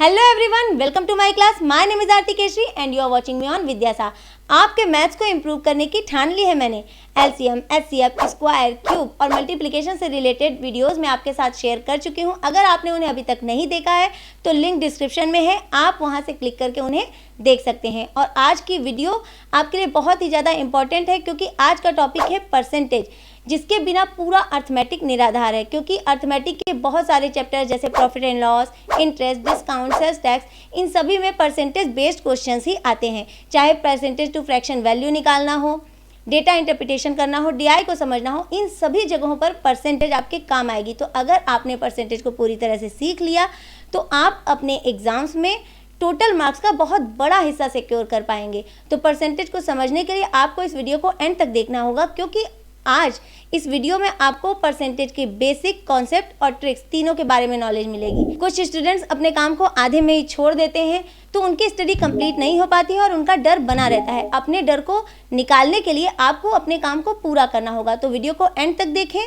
Hello everyone, welcome to my class. My name is Aarti Keshari and you are watching me on Vidyasa. आपके maths को improve करने की ठान ली है मैंने। एलसीएम, एचसीएफ, स्क्वायर, क्यूब और मल्टीप्लिकेशन से रिलेटेड वीडियोस मैं आपके साथ शेयर कर चुकी हूं। अगर आपने उन्हें अभी तक नहीं देखा है तो लिंक डिस्क्रिप्शन में है, आप वहां से क्लिक करके उन्हें देख सकते हैं। और आज की वीडियो आपके लिए बहुत ही ज़्यादा इंपॉर्टेंट है क्योंकि आज का टॉपिक है परसेंटेज, जिसके बिना पूरा अर्थमेटिक निराधार है। क्योंकि अर्थमेटिक के बहुत सारे चैप्टर जैसे profit and loss, interest, discount, sales tax, इन सभी में परसेंटेज बेस्ड क्वेश्चंस ही आते हैं। चाहे परसेंटेज टू फ्रैक्शन वैल्यू निकालना हो, डेटा इंटरप्रिटेशन करना हो, डीआई को समझना हो, इन सभी जगहों पर परसेंटेज आपके काम आएगी। तो अगर आपने परसेंटेज को पूरी तरह से सीख लिया तो आप अपने एग्जाम्स में टोटल मार्क्स का बहुत बड़ा हिस्सा सिक्योर कर पाएंगे। तो परसेंटेज को समझने के लिए आपको इस वीडियो को एंड तक देखना होगा, क्योंकि आज इस वीडियो में आपको परसेंटेज के बेसिक कॉन्सेप्ट और ट्रिक्स तीनों के बारे में नॉलेज मिलेगी। कुछ स्टूडेंट्स अपने काम को आधे में ही छोड़ देते हैं तो उनकी स्टडी कंप्लीट नहीं हो पाती है और उनका डर बना रहता है। अपने डर को निकालने के लिए आपको अपने काम को पूरा करना होगा। तो वीडियो को एंड तक देखें,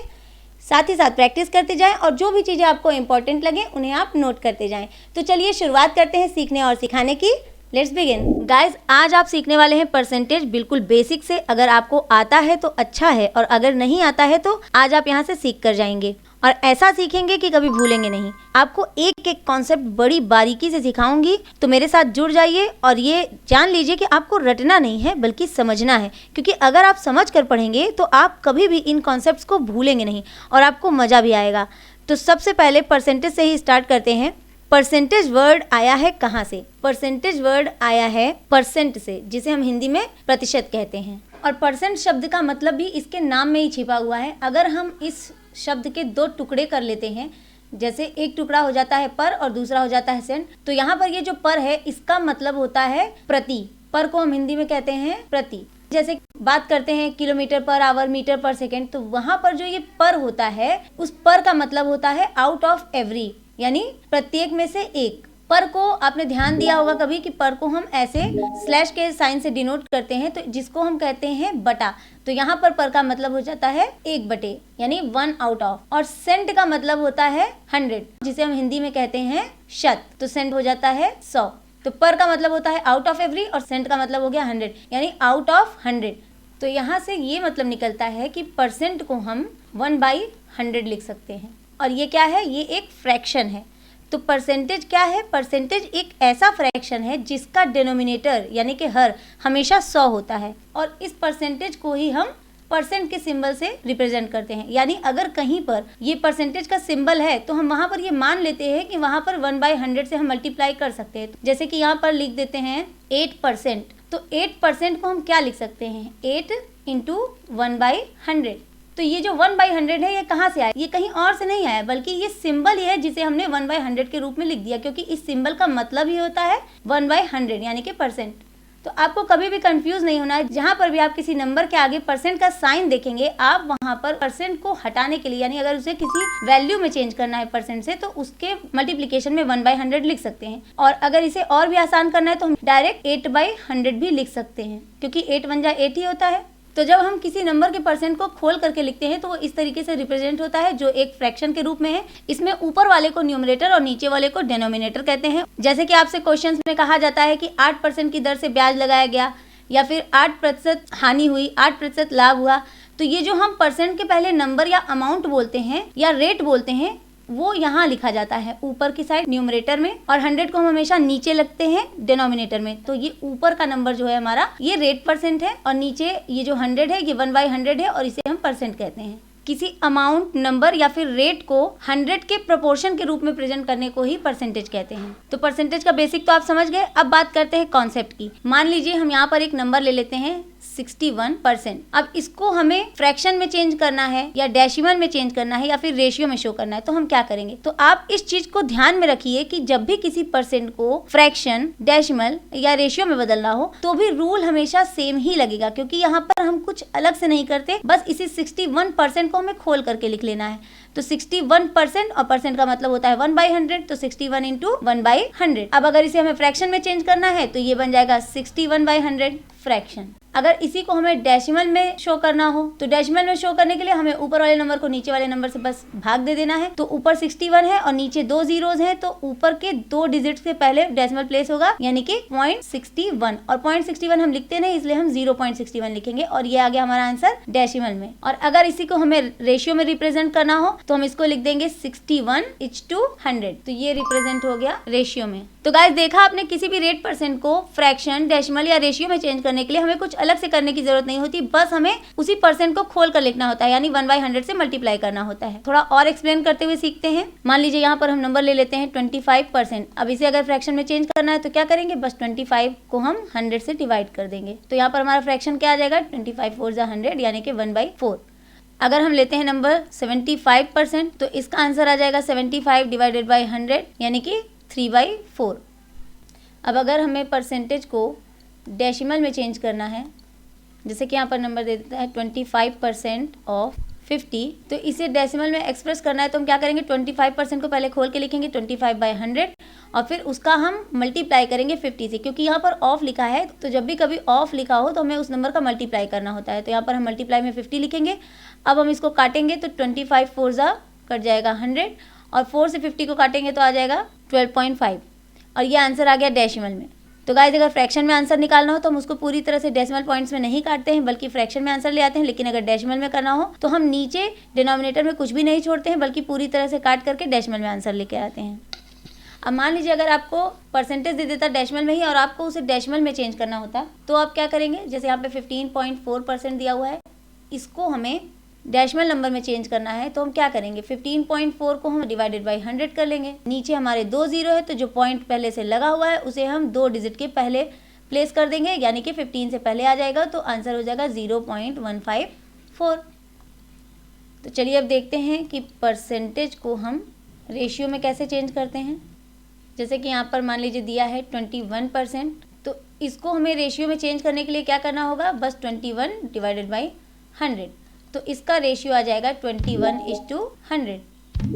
साथ ही साथ प्रैक्टिस करते जाएं और जो भी चीज़ें आपको इंपॉर्टेंट लगे उन्हें आप नोट करते जाएं। तो चलिए शुरुआत करते हैं सीखने और सिखाने की। Let's begin guys. आज आप सीखने वाले हैं परसेंटेज बिल्कुल बेसिक से। अगर आपको आता है तो अच्छा है और अगर नहीं आता है तो आज आप यहाँ से सीख कर जाएंगे और ऐसा सीखेंगे कि कभी भूलेंगे नहीं। आपको एक एक कॉन्सेप्ट बड़ी बारीकी से सिखाऊंगी, तो मेरे साथ जुड़ जाइए और ये जान लीजिए कि आपको रटना नहीं है बल्कि समझना है। क्योंकि अगर आप समझ कर पढ़ेंगे तो आप कभी भी इन कॉन्सेप्ट्स को भूलेंगे नहीं और आपको मज़ा भी आएगा। तो सबसे पहले परसेंटेज से ही स्टार्ट करते हैं। परसेंटेज वर्ड आया है कहाँ से? परसेंटेज वर्ड आया है परसेंट से, जिसे हम हिंदी में प्रतिशत कहते हैं। और परसेंट शब्द का मतलब भी इसके नाम में ही छिपा हुआ है। अगर हम इस शब्द के दो टुकड़े कर लेते हैं, जैसे एक टुकड़ा हो जाता है पर और दूसरा हो जाता है सेंट, तो यहाँ पर ये जो पर है इसका मतलब होता है प्रति। पर को हम हिंदी में कहते हैं प्रति। जैसे बात करते हैं किलोमीटर पर आवर, मीटर पर सेकेंड, तो वहाँ पर जो ये पर होता है उस पर का मतलब होता है आउट ऑफ एवरी, यानी प्रत्येक में से एक। पर को आपने ध्यान दिया होगा कभी कि पर को हम ऐसे स्लैश के साइन से डिनोट करते हैं, तो जिसको हम कहते हैं बटा। तो यहाँ पर का मतलब हो जाता है एक बटे, यानी 1 आउट ऑफ। और सेंट का मतलब होता है 100, जिसे हम हिंदी में कहते हैं शत। तो सेंट हो जाता है 100। तो पर का मतलब होता है आउट ऑफ एवरी और सेंट का मतलब हो गया 100, यानी आउट ऑफ 100। तो यहाँ से ये मतलब निकलता है कि परसेंट को हम 1/100 लिख सकते हैं। और ये क्या है? ये एक फ्रैक्शन है। तो परसेंटेज क्या है? परसेंटेज एक ऐसा फ्रैक्शन है जिसका डिनोमिनेटर यानी कि हर हमेशा 100 होता है और इस परसेंटेज को ही हम परसेंट के सिंबल से रिप्रेजेंट करते हैं। यानी अगर कहीं पर ये परसेंटेज का सिंबल है तो हम वहाँ पर ये मान लेते हैं कि वहाँ पर 1/100 से हम मल्टीप्लाई कर सकते हैं। जैसे कि यहाँ पर लिख देते हैं 8%। तो 8% को हम क्या लिख सकते हैं? 8 × 1/100। तो ये जो 1/100 है ये कहाँ से आया? ये कहीं और से नहीं आया, बल्कि ये सिंबल ही है जिसे हमने 1/100 के रूप में लिख दिया, क्योंकि इस सिंबल का मतलब ही होता है 1/100 यानी कि परसेंट। तो आपको कभी भी कंफ्यूज नहीं होना है। जहाँ पर भी आप किसी नंबर के आगे परसेंट का साइन देखेंगे, आप वहाँ पर परसेंट को हटाने के लिए, यानी अगर उसे किसी वैल्यू में चेंज करना है परसेंट से, तो उसके मल्टीप्लिकेशन में 1/100 लिख सकते हैं। और अगर इसे और भी आसान करना है तो हम डायरेक्ट 8/100 भी लिख सकते हैं, क्योंकि 8 × 1 8 ही होता है। तो जब हम किसी नंबर के परसेंट को खोल करके लिखते हैं तो वो इस तरीके से रिप्रेजेंट होता है, जो एक फ्रैक्शन के रूप में है। इसमें ऊपर वाले को न्यूमरेटर और नीचे वाले को डिनोमिनेटर कहते हैं। जैसे कि आपसे क्वेश्चंस में कहा जाता है कि 8% की दर से ब्याज लगाया गया, या फिर 8% हानि हुई, 8% लाभ हुआ। तो ये जो हम परसेंट के पहले नंबर या अमाउंट बोलते हैं या रेट बोलते हैं, वो यहाँ लिखा जाता है ऊपर की साइड न्यूमरेटर में, और 100 को हम हमेशा नीचे लगते हैं डिनोमिनेटर में। तो ये ऊपर का नंबर जो है हमारा, ये रेट परसेंट है, और नीचे ये जो 100 है ये 1/100 है और इसे हम परसेंट कहते हैं। किसी अमाउंट, नंबर या फिर रेट को 100 के प्रोपोर्शन के रूप में प्रेजेंट करने को ही परसेंटेज कहते हैं। तो परसेंटेज का बेसिक तो आप समझ गए। अब बात करते हैं कॉन्सेप्ट की। मान लीजिए हम यहाँ पर एक नंबर ले लेते हैं 61%। अब इसको हमें फ्रैक्शन में चेंज करना है या डेसिमल में चेंज करना है या फिर रेशियो में शो करना है, तो हम क्या करेंगे? तो आप इस चीज को ध्यान में रखिए कि जब भी किसी परसेंट को फ्रैक्शन, डेसिमल या रेशियो में बदलना हो तो भी रूल हमेशा सेम ही लगेगा, क्योंकि यहाँ पर हम कुछ अलग से नहीं करते, बस इसी 61% को हमें खोल करके लिख लेना है। तो 61% और परसेंट का मतलब होता है 1/100, तो 61 इंटू 1/100। अब अगर इसे हमें फ्रैक्शन में चेंज करना है तो ये बन जाएगा 61/100 फ्रैक्शन। अगर इसी को हमें डेसिमल में शो करना हो तो डेसिमल में शो करने के लिए हमें ऊपर वाले नंबर को नीचे वाले नंबर से बस भाग दे देना है। तो ऊपर 61 है और नीचे 2 जीरोस हैं, तो ऊपर के 2 डिजिट से पहले डेसिमल प्लेस होगा, यानी कि 0.61। और 0.61 हम लिखते नहीं, इसलिए हम 0.61 लिखेंगे और ये आ गया हमारा आंसर डेसिमल में। और अगर इसी को हमें रेशियो में रिप्रेजेंट करना हो तो हम इसको लिख देंगे 61:100। तो ये रिप्रेजेंट हो गया रेशियो में। तो गाइस देखा आपने, किसी भी रेट परसेंट को फ्रैक्शन, डेसिमल या रेशियो में चेंज करने के लिए हमें कुछ अलग से करने की जरूरत नहीं होती, बस हमें उसी परसेंट को खोल कर लिखना होता है, यानी 1/100 से मल्टीप्लाई करना होता है। थोड़ा और एक्सप्लेन करते हुए सीखते हैं। मान लीजिए यहाँ पर हम नंबर ले लेते हैं 25%। अब इसे अगर फ्रैक्शन में चेंज करना है तो क्या करेंगे, बस 25 को हम 100 से डिवाइड कर देंगे। तो यहाँ पर हमारा फ्रैक्शन क्या आ जाएगा, 25 4 100, यानी कि 1/4। अगर हम लेते हैं नंबर 75%, तो इसका आंसर आ जाएगा 75 डिवाइडेड बाई 100, यानी कि 3/4। अब अगर हमें परसेंटेज को डेसिमल में चेंज करना है, जैसे कि यहाँ पर नंबर दे देता है 25% ऑफ 50, तो इसे डेसिमल में एक्सप्रेस करना है तो हम क्या करेंगे, 25% को पहले खोल के लिखेंगे 25/100 और फिर उसका हम मल्टीप्लाई करेंगे 50 से, क्योंकि यहाँ पर ऑफ लिखा है तो जब भी कभी ऑफ लिखा हो तो हमें उस नंबर का मल्टीप्लाई करना होता है। तो यहाँ पर हम मल्टीप्लाई में 50 लिखेंगे। अब हम इसको काटेंगे तो 25 4 जा कट जाएगा 100 और 4 से 50 को काटेंगे तो आ जाएगा 12.5 और ये आंसर आ गया डेसिमल में। तो गाइस अगर फ्रैक्शन में आंसर निकालना हो तो हम उसको पूरी तरह से डेसिमल पॉइंट्स में नहीं काटते हैं, बल्कि फ्रैक्शन में आंसर ले आते हैं। लेकिन अगर डेसिमल में करना हो तो हम नीचे डिनोमिनेटर में कुछ भी नहीं छोड़ते हैं, बल्कि पूरी तरह से काट करके डेसिमल में आंसर लेके आते हैं। अब मान लीजिए अगर आपको परसेंटेज दे देता डेसिमल में ही और आपको उसे डेसिमल में चेंज करना होता तो आप क्या करेंगे, जैसे यहाँ पे 15.4% दिया हुआ है, इसको हमें डेसिमल नंबर में चेंज करना है तो हम क्या करेंगे, 15.4 को हम डिवाइडेड बाई 100 कर लेंगे। नीचे हमारे 2 जीरो है तो जो पॉइंट पहले से लगा हुआ है उसे हम 2 डिजिट के पहले प्लेस कर देंगे, यानी कि 15 से पहले आ जाएगा, तो आंसर हो जाएगा 0.154। तो चलिए अब देखते हैं कि परसेंटेज को हम रेशियो में कैसे चेंज करते हैं। जैसे कि यहाँ पर मान लीजिए दिया है 21%, तो इसको हमें रेशियो में चेंज करने के लिए क्या करना होगा, बस 21 डिवाइडेड बाई 100, तो इसका रेशियो आ जाएगा 21:100।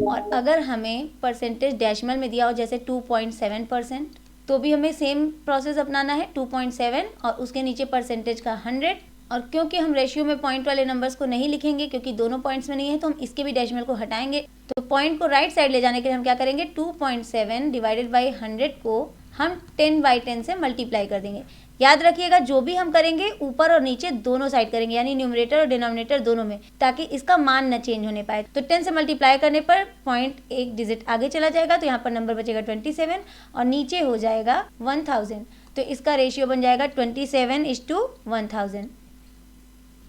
और अगर हमें परसेंटेज डेसिमल में दिया हो जैसे 2.7%, तो भी हमें सेम प्रोसेस अपनाना है, 2.7 और उसके नीचे परसेंटेज का 100। और क्योंकि हम रेशियो में पॉइंट वाले नंबर्स को नहीं लिखेंगे, क्योंकि दोनों पॉइंट्स में नहीं है, तो हम इसके भी डेसिमल को हटाएंगे। तो पॉइंट को राइट साइड ले जाने के लिए हम क्या करेंगे, 2.7 डिवाइडेड बाई 100 को हम 10/10 से मल्टीप्लाई कर देंगे। याद रखिएगा जो भी हम करेंगे ऊपर और नीचे दोनों साइड करेंगे, यानी न्यूमरेटर और डिनोमिनेटर दोनों में, ताकि इसका मान न चेंज होने पाए। तो 10 से मल्टीप्लाई करने पर पॉइंट एक डिजिट आगे चला जाएगा, तो यहाँ पर नंबर बचेगा 27 और नीचे हो जाएगा 1000। तो इसका रेशियो बन जाएगा 27:1000।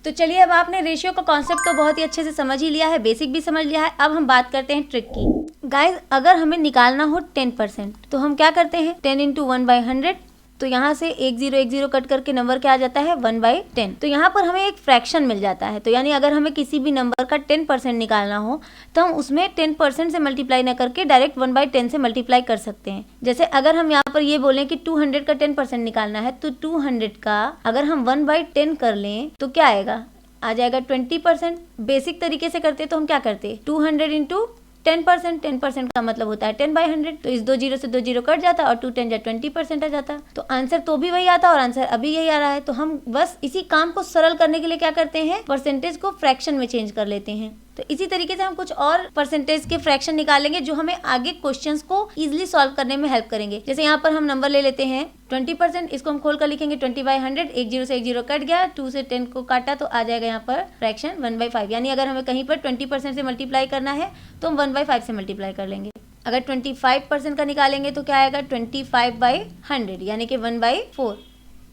तो चलिए अब आपने रेशियो का कॉन्सेप्ट तो बहुत ही अच्छे से समझ ही लिया है, बेसिक भी समझ लिया है। अब हम बात करते हैं ट्रिक की। गाइस अगर हमें निकालना हो 10%, तो हम क्या करते हैं, 10 इंटू 1/100, तो यहाँ से 10 कट करके नंबर क्या आ जाता है, 1/10। तो यहाँ पर हमें एक फ्रैक्शन मिल जाता है। तो यानी अगर हमें किसी भी नंबर का 10% निकालना हो तो हम उसमें 10% से मल्टीप्लाई न करके डायरेक्ट 1/10 से मल्टीप्लाई कर सकते हैं। जैसे अगर हम यहाँ पर ये बोलें कि 200 का 10% निकालना है, तो 200 का अगर हम 1/10 कर लें तो क्या आएगा, आ जाएगा 20%। बेसिक तरीके से करते तो हम क्या करते, 200 इंटू 10%, 10% का मतलब होता है 10/100, तो इस 2 जीरो से 2 जीरो कट जाता और 2 10 जा 20% आ जाता। तो आंसर तो भी वही आता और आंसर अभी यही आ रहा है। तो हम बस इसी काम को सरल करने के लिए क्या करते हैं, परसेंटेज को फ्रैक्शन में चेंज कर लेते हैं। तो इसी तरीके से हम कुछ और परसेंटेज के फ्रैक्शन निकालेंगे जो हमें आगे क्वेश्चंस को इजीली सॉल्व करने में हेल्प करेंगे। जैसे यहाँ पर हम नंबर ले लेते हैं 20%, इसको हम खोल कर लिखेंगे 20/100, एक जीरो से एक जीरो कट गया, 2 से 10 को काटा तो आ जाएगा यहाँ पर फ्रैक्शन 1/5। यानी अगर हमें कहीं पर 20% से मल्टीप्लाई करना है तो हम 1/5 से मल्टीप्लाई कर लेंगे। अगर 25% का निकालेंगे तो क्या आएगा, 25/100, यानी कि 1/4।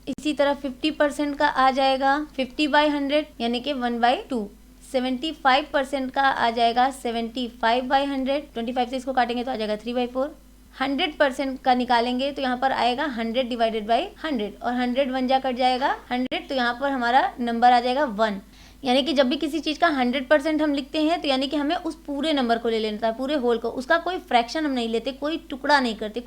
इसी तरह 50% का आ जाएगा 50/100, यानी कि 1/2। 75% का आ जाएगा 75/100, 25 से इसको काटेंगे तो आ जाएगा 3/4। 100% का निकालेंगे तो यहाँ पर आएगा 100 डिवाइडेड बाई 100 और 100 1 जा कट जाएगा 100, तो यहाँ पर हमारा नंबर आ जाएगा 1। यानी कि जब भी किसी चीज़ का 100% हम लिखते हैं तो यानी कि हमें उस पूरे नंबर को ले लेना था, पूरे होल को, उसका कोई फ्रैक्शन हम नहीं लेते, कोई टुकड़ा नहीं करते।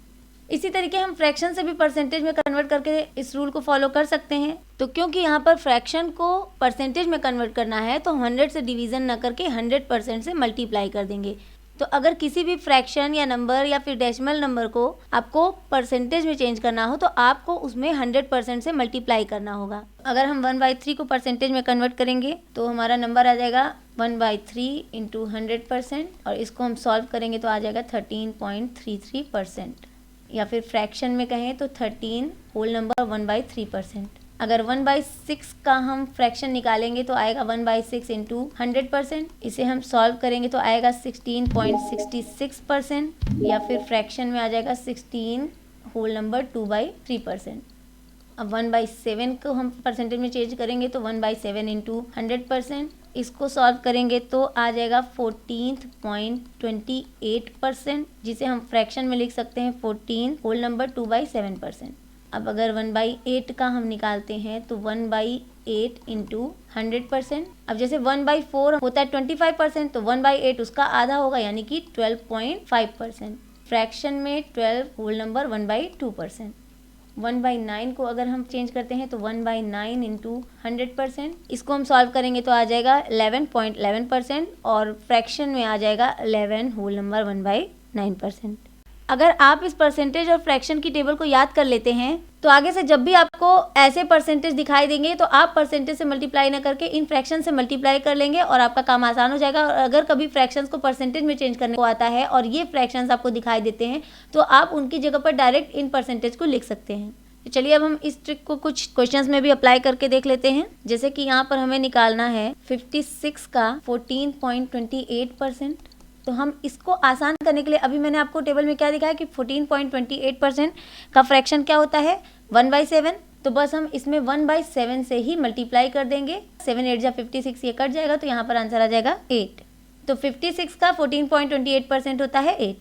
इसी तरीके हम फ्रैक्शन से भी परसेंटेज में कन्वर्ट करके इस रूल को फॉलो कर सकते हैं। तो क्योंकि यहाँ पर फ्रैक्शन को परसेंटेज में कन्वर्ट करना है तो 100 से डिवीज़न ना करके 100% से मल्टीप्लाई कर देंगे। तो अगर किसी भी फ्रैक्शन या नंबर या फिर डेसिमल नंबर को आपको परसेंटेज में चेंज करना हो तो आपको उसमें 100% से मल्टीप्लाई करना होगा। अगर हम 1/3 को परसेंटेज में कन्वर्ट करेंगे तो हमारा नंबर आ जाएगा 1/3 इंटू 100%, और इसको हम सॉल्व करेंगे तो आ जाएगा 13.33%, या फिर फ्रैक्शन में कहें तो 13 होल नंबर 1/3%। अगर 1/6 का हम फ्रैक्शन निकालेंगे तो आएगा 1/6 इंटू 100%, इसे हम सॉल्व करेंगे तो आएगा 16.66%, या फिर फ्रैक्शन में आ जाएगा 16 होल नंबर 2/3%। अब 1/7 को हम परसेंटेज में चेंज करेंगे तो 1/7 इंटू 100%, इसको सॉल्व करेंगे तो आ जाएगा 14.28%, जिसे हम फ्रैक्शन में लिख सकते हैं 14 होल नंबर 2/7%। अब अगर 1/8 का हम निकालते हैं तो 1/8 इंटू 100%। अब जैसे 1/4 होता है 25%, तो 1/8 उसका आधा होगा यानी कि 12.5%। फ्रैक्शन में 12 होल नंबर 1/2%। 1/9 को अगर हम चेंज करते हैं तो 1/9 इंटू 100%, इसको हम सॉल्व करेंगे तो आ जाएगा 11.11%, और फ्रैक्शन में आ जाएगा 11 होल नंबर 1/9%। अगर आप इस परसेंटेज और फ्रैक्शन की टेबल को याद कर लेते हैं तो आगे से जब भी आपको ऐसे परसेंटेज दिखाई देंगे तो आप परसेंटेज से मल्टीप्लाई ना करके इन फ्रैक्शन से मल्टीप्लाई कर लेंगे और आपका काम आसान हो जाएगा। और अगर कभी फ्रैक्शंस को परसेंटेज में चेंज करने को आता है और ये फ्रैक्शंस आपको दिखाई देते हैं तो आप उनकी जगह पर डायरेक्ट इन परसेंटेज को लिख सकते हैं। तो चलिए अब हम इस ट्रिक को कुछ क्वेश्चंस में भी अप्लाई करके देख लेते हैं। जैसे कि यहाँ पर हमें निकालना है 56 का 14.28%। तो हम इसको आसान करने के लिए अभी मैंने आपको टेबल में क्या दिखाया कि 14.28% का फ्रैक्शन क्या होता है 1/7। तो बस हम इसमें 1/7 से ही मल्टीप्लाई कर देंगे। 7 8 जा 56, ये कट जाएगा तो यहाँ पर आंसर आ जाएगा 8। तो 56 का 14.28% होता है 8।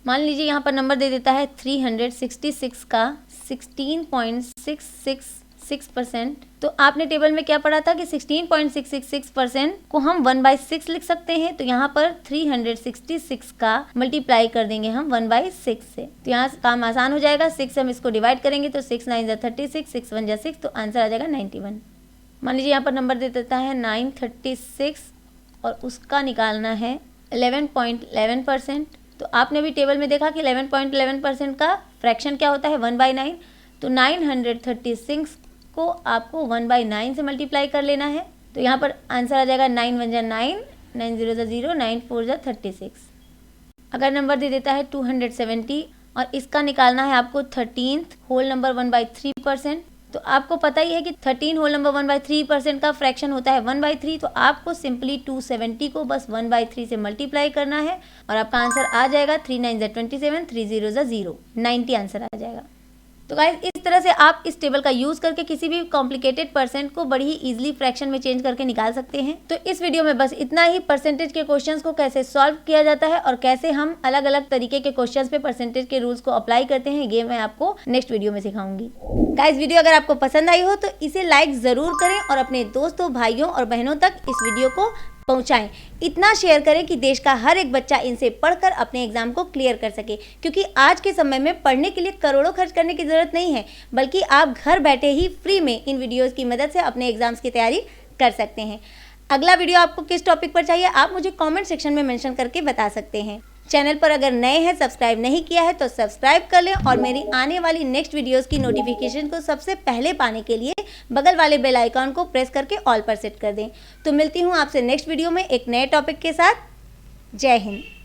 मान लीजिए यहाँ पर नंबर दे देता है 366 का 16.666%। तो आपने टेबल में क्या पढ़ा था कि 16.666% को हम 1/6 लिख सकते हैं। तो यहाँ पर 366 का मल्टीप्लाई कर देंगे हम 1/6 से। तो यहाँ काम आसान हो जाएगा। 6 हम इसको डिवाइड करेंगे तो 6 9 जा 36, 6 1 जा 6, तो आंसर आ जाएगा 91। मान लीजिए यहाँ पर नंबर दे देता है 936 और उसका निकालना है 11.11%। तो आपने भी टेबल में देखा कि 11.11% का फ्रैक्शन क्या होता है 1/9। तो 936 को आपको 1/9 से मल्टीप्लाई कर लेना है। तो यहाँ पर आंसर आ जाएगा 9 1 जा 9, 9 0 जा 0, 9 4 जा 36। अगर नंबर दे देता है 270 और इसका निकालना है आपको 13 होल नंबर 1/3%। तो आपको पता ही है कि 13 होल नंबर 1/3% का फ्रैक्शन होता है 1/3। तो आपको सिंपली 270 को बस 1/3 से मल्टीप्लाई करना है और आपका आंसर आ जाएगा 3 9 जा 27, 3 0 जा 0, 90 आंसर आ जाएगा। तो गाइस इस तरह से आप इस टेबल का यूज करके किसी भी कॉम्प्लिकेटेड परसेंट को बड़ी ही इजीली फ्रैक्शन में चेंज करके निकाल सकते हैं। तो इस वीडियो में बस इतना ही। परसेंटेज के क्वेश्चंस को कैसे सॉल्व किया जाता है और कैसे हम अलग अलग तरीके के क्वेश्चंस पे परसेंटेज के रूल्स को अप्लाई करते हैं, ये मैं आपको नेक्स्ट वीडियो में सिखाऊंगी। गाइस वीडियो अगर आपको पसंद आई हो तो इसे लाइक जरूर करें और अपने दोस्तों, भाइयों और बहनों तक इस वीडियो को पहुंचाएं। इतना शेयर करें कि देश का हर एक बच्चा इनसे पढ़कर अपने एग्जाम को क्लियर कर सके, क्योंकि आज के समय में पढ़ने के लिए करोड़ों खर्च करने की जरूरत नहीं है, बल्कि आप घर बैठे ही फ्री में इन वीडियोस की मदद से अपने एग्जाम्स की तैयारी कर सकते हैं। अगला वीडियो आपको किस टॉपिक पर चाहिए आप मुझे कमेंट सेक्शन में मेंशन करके बता सकते हैं। चैनल पर अगर नए हैं, सब्सक्राइब नहीं किया है तो सब्सक्राइब कर लें और मेरी आने वाली नेक्स्ट वीडियोस की नोटिफिकेशन को सबसे पहले पाने के लिए बगल वाले बेल आइकॉन को प्रेस करके ऑल पर सेट कर दें। तो मिलती हूँ आपसे नेक्स्ट वीडियो में एक नए टॉपिक के साथ। जय हिंद।